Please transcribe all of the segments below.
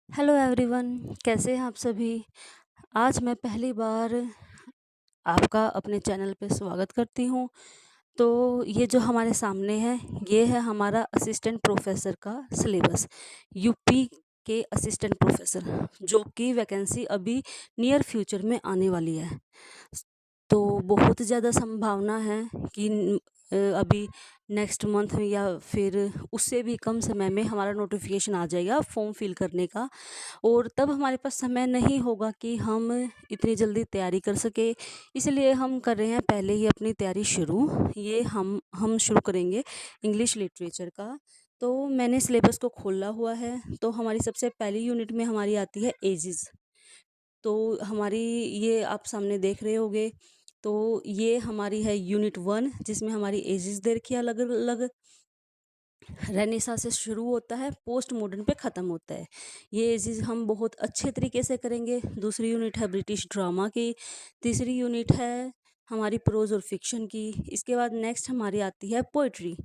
Hello everyone, कैसे हैं आप सभी। आज मैं पहली बार आपका अपने चैनल पे स्वागत करती हूँ। तो ये जो हमारे सामने है, ये है हमारा असिस्टेंट प्रोफेसर का सिलेबस। यूपी के असिस्टेंट प्रोफेसर, जो कि वैकेंसी अभी नियर फ्यूचर में आने वाली है। तो बहुत ज़्यादा संभावना है कि अभी नेक्स्ट मंथ में या फिर उससे भी कम समय में हमारा नोटिफिकेशन आ जाएगा फॉर्म फिल करने का। और तब हमारे पास समय नहीं होगा कि हम इतनी जल्दी तैयारी कर सके। इसलिए हम कर रहे हैं पहले ही अपनी तैयारी शुरू। ये हम शुरू करेंगे इंग्लिश लिटरेचर का। तो मैंने सिलेबस को खोला हुआ है। तो हमारी सबसे पहली यूनिट में हमारी आती है एजेस। तो हमारी ये आप सामने देख रहे होगे। तो ये हमारी है यूनिट 1, जिसमें हमारी एजेस दे रखी है अलग अलग। रेनेसा से शुरू होता है, पोस्ट मॉडर्न पे ख़त्म होता है। ये चीज़ हम बहुत अच्छे तरीके से करेंगे। दूसरी यूनिट है ब्रिटिश ड्रामा की। तीसरी यूनिट है हमारी प्रोज और फिक्शन की। इसके बाद नेक्स्ट हमारी आती है पोइट्री।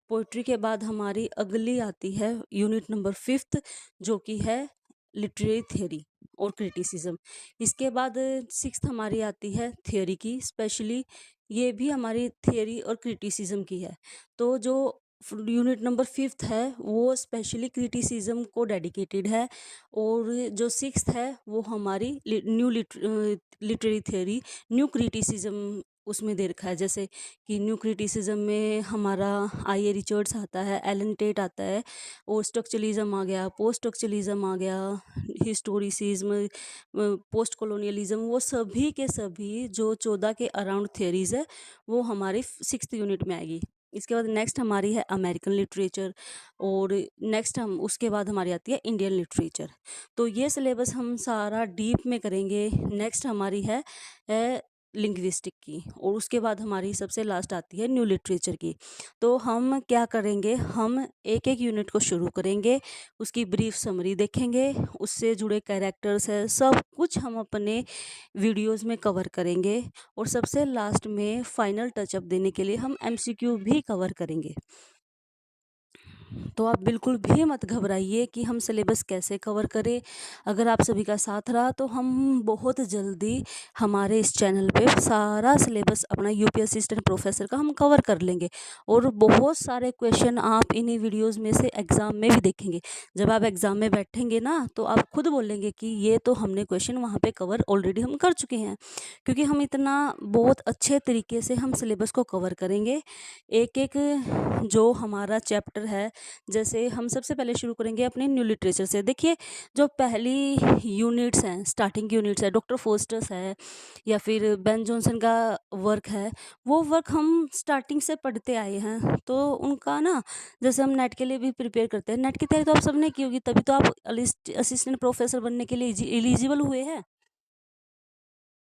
पोइट्री के बाद हमारी अगली आती है यूनिट नंबर 5th, जो कि है लिटरेरी थियोरी और क्रिटिसिज्म। इसके बाद 6th हमारी आती है थियोरी की, स्पेशली ये भी हमारी थियोरी और क्रिटिसिज्म की है। तो जो यूनिट नंबर 5th है वो स्पेशली क्रिटिसिज्म को डेडिकेटेड है। और जो 6th है वो हमारी new literary theory, new criticism उसमें दे रखा है। जैसे कि न्यू क्रिटिसिज्म में हमारा आई ए रिचर्ड्स आता है, एलन टेट आता है, और स्ट्रक्चरलिज्म आ गया, पोस्ट स्ट्रक्चरलिज्म आ गया, हिस्टोरिसिज्म, पोस्ट कॉलोनियलिज्म। वो सभी के सभी जो 14 के अराउंड थियरीज है वो हमारी 6th यूनिट में आएगी। इसके बाद नेक्स्ट हमारी है अमेरिकन लिटरेचर। और नेक्स्ट हम उसके बाद हमारी आती है इंडियन लिटरेचर। तो ये सिलेबस हम सारा डीप में करेंगे। नेक्स्ट हमारी है लिंग्विस्टिक की, और उसके बाद हमारी सबसे लास्ट आती है न्यू लिटरेचर की। तो हम क्या करेंगे, हम एक एक यूनिट को शुरू करेंगे, उसकी ब्रीफ समरी देखेंगे, उससे जुड़े कैरेक्टर्स है, सब कुछ हम अपने वीडियोस में कवर करेंगे। और सबसे लास्ट में फाइनल टचअप देने के लिए हम एमसीक्यू भी कवर करेंगे। तो आप बिल्कुल भी मत घबराइए कि हम सिलेबस कैसे कवर करें। अगर आप सभी का साथ रहा तो हम बहुत जल्दी हमारे इस चैनल पे सारा सिलेबस अपना यूपी असिस्टेंट प्रोफेसर का हम कवर कर लेंगे। और बहुत सारे क्वेश्चन आप इन्हीं वीडियोस में से एग्ज़ाम में भी देखेंगे। जब आप एग्ज़ाम में बैठेंगे ना तो आप खुद बोलेंगे कि ये तो हमने क्वेश्चन वहाँ पे कवर ऑलरेडी हम कर चुके हैं। क्योंकि हम इतना बहुत अच्छे तरीके से हम सिलेबस को कवर करेंगे। एक एक जो हमारा चैप्टर है, जैसे हम सबसे पहले शुरू करेंगे अपने न्यू लिटरेचर से। देखिए, जो पहली यूनिट्स हैं, स्टार्टिंग यूनिट्स है, डॉक्टर फोस्टर्स है या फिर बेन जॉनसन का वर्क है, वो वर्क हम स्टार्टिंग से पढ़ते आए हैं। तो उनका ना, जैसे हम नेट के लिए भी प्रिपेयर करते हैं, नेट की तैयारी तो आप सबने की होगी, तभी तो आप असिस्टेंट प्रोफेसर बनने के लिए एलिजिबल हुए हैं।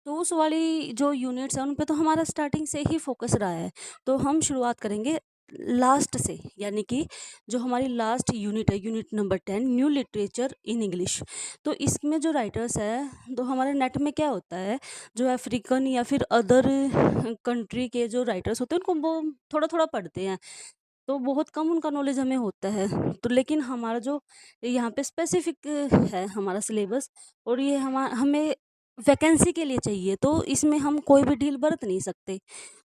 तो उस वाली जो यूनिट्स हैं उन पे तो हमारा स्टार्टिंग से ही फोकस रहा है। तो हम शुरुआत करेंगे लास्ट से, यानी कि जो हमारी लास्ट यूनिट है, unit number 10, new literature in English. तो इसमें जो राइटर्स है, तो हमारे नेट में क्या होता है, जो अफ्रीकन या फिर अदर कंट्री के जो राइटर्स होते हैं उनको वो थोड़ा थोड़ा पढ़ते हैं। तो बहुत कम उनका नॉलेज हमें होता है। तो लेकिन हमारा जो यहाँ पे स्पेसिफिक है हमारा सिलेबस, और ये हमें वैकेंसी के लिए चाहिए, तो इसमें हम कोई भी ढील बरत नहीं सकते।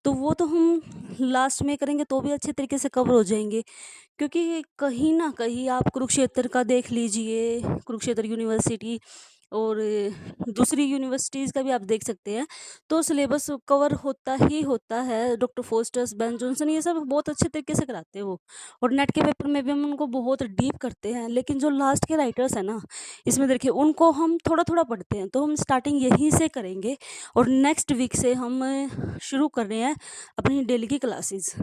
तो वो तो हम लास्ट में करेंगे तो भी अच्छे तरीके से कवर हो जाएंगे। क्योंकि कहीं ना कहीं आप कुरुक्षेत्र का देख लीजिए, कुरुक्षेत्र यूनिवर्सिटी और दूसरी यूनिवर्सिटीज़ का भी आप देख सकते हैं। तो सिलेबस कवर होता ही होता है। डॉक्टर फोस्टर्स, बेन जॉनसन, ये सब बहुत अच्छे तरीके से कराते हैं वो। और नेट के पेपर में भी हम उनको बहुत डीप करते हैं। लेकिन जो लास्ट के राइटर्स हैं ना, इसमें देखिए उनको हम थोड़ा थोड़ा पढ़ते हैं। तो हम स्टार्टिंग यहीं से करेंगे और नेक्स्ट वीक से हम शुरू कर रहे हैं अपनी डेली की क्लासेस।